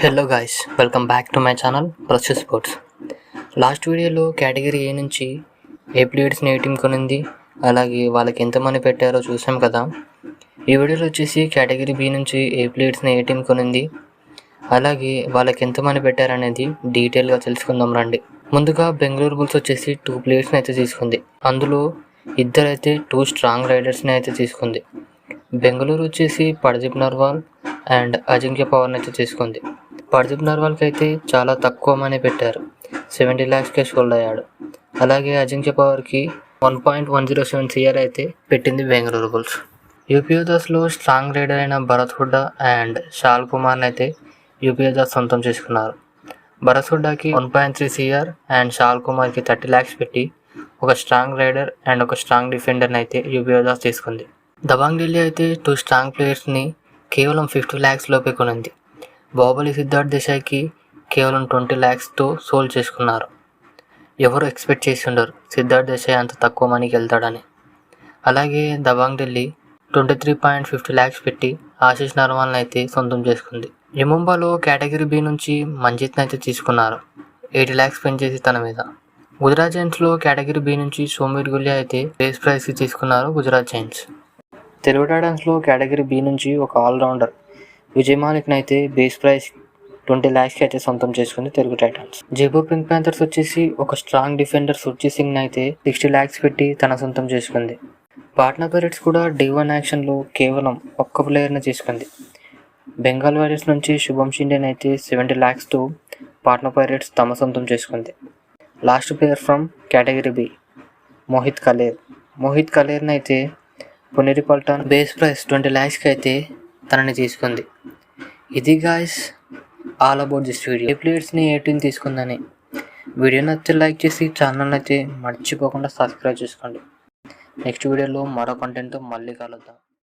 Hello guys, welcome back to my channel process sports. Last వీడియోలో category A నుంచి ఏ ప్లేయర్స్ని ఏ టీం కొనింది, అలాగే వాళ్ళకి ఎంతమంది పెట్టారో చూసాం కదా. ఈ వీడియోలో వచ్చేసి కేటగిరీ బి నుంచి ఏ ప్లేయర్స్ని ఏ టీం కొనింది, అలాగే వాళ్ళకి ఎంతమంది పెట్టారనేది డీటెయిల్గా తెలుసుకుందాం రండి. ముందుగా బెంగళూరు బుల్స్ వచ్చేసి 2 ప్లేయర్స్ని అయితే తీసుకుంది. అందులో ఇద్దరైతే 2 స్ట్రాంగ్ రైడర్స్ని అయితే తీసుకుంది. బెంగళూరు వచ్చేసి పర్దీప్ నర్వాల్ అండ్ అజింక్య పవర్ని అయితే తీసుకుంది. పర్దీప్ నర్వాల్కి అయితే చాలా తక్కువ మనీ పెట్టారు, 70 lakhsకే సోల్డ్ అయ్యాడు. అలాగే అజింక్య పవర్కి 1.107 CR అయితే పెట్టింది బెంగళూరు బుల్స్. యూపీఎదాస్లో స్ట్రాంగ్ రైడర్ అయిన భరత్ హుడ్డా అండ్ షాల్ కుమార్ని అయితే యూపీఎదాస్ సొంతం చేసుకున్నారు. భరత్ హుడ్డాకి 1.3 CR అండ్ షాల్ కుమార్కి 30 lakhs పెట్టి ఒక స్ట్రాంగ్ రైడర్ అండ్ ఒక స్ట్రాంగ్ డిఫెండర్ని అయితే యూపీఎదాస్ తీసుకుంది. దబాంగ్ ఢిల్లీ అయితే 2 స్ట్రాంగ్ ప్లేయర్స్ని కేవలం 50 lakhs లోపే కొనింది. బాహుబలి సిద్ధార్థ్ దేశాయ్కి కేవలం 20 lakhsతో సోల్డ్ చేసుకున్నారు. ఎవరు ఎక్స్పెక్ట్ చేసి ఉండరు సిద్ధార్థ్ దేశాయ్ అంత తక్కువ మనీకి వెళ్తాడని. అలాగే దబాంగ్ ఢిల్లీ 23.50 lakhs పెట్టి ఆశీష్ నర్వాల్ని అయితే సొంతం చేసుకుంది. యముంబాలో కేటగిరీ బి నుంచి మంజిత్ని అయితే తీసుకున్నారు, 80 lakhs స్పెండ్ చేసి తన మీద. గుజరాత్ జైంట్స్లో కేటగిరీ బి నుంచి సోమీర్ గులియా అయితే బేస్ ప్రైస్కి తీసుకున్నారు గుజరాత్ జైంట్స్. తెలుగు టైటన్స్లో కేటగిరీ బి నుంచి ఒక ఆల్రౌండర్ విజయ్ మాలిక్ని అయితే బేస్ ప్రైస్ 20 lakhsకి అయితే సొంతం చేసుకుంది Telugu Titans. Jaipur pink Panthers వచ్చేసి ఒక స్ట్రాంగ్ డిఫెండర్ సుర్జీ సింగ్ని అయితే 60 lakhs పెట్టి తన సొంతం చేసుకుంది. పాట్నా పైరేట్స్ కూడా D1 యాక్షన్లో కేవలం ఒక్క ప్లేయర్ని తీసుకుంది. బెంగాల్ వారియర్స్ నుంచి శుభం షిండేని అయితే 70 lakhsతో పాట్నా పైరేట్స్ తమ సొంతం చేసుకుంది. Last player from category B Mohit కలేర్ని అయితే పునేరి పల్టాన్ బేస్ ప్రైస్ 20 lakhsకి అయితే తనని తీసుకుంది. ఇది guys all about this video. ఏ ప్లేయర్స్ని ఏ టీం తీసుకుందని. వీడియో నచ్చితే లైక్ చేసి ఛానల్ అయితే మర్చిపోకుండా సబ్స్క్రైబ్ చేసుకోండి. నెక్స్ట్ వీడియోలో మరో కంటెంట్తో మళ్ళీ కలుద్దాం.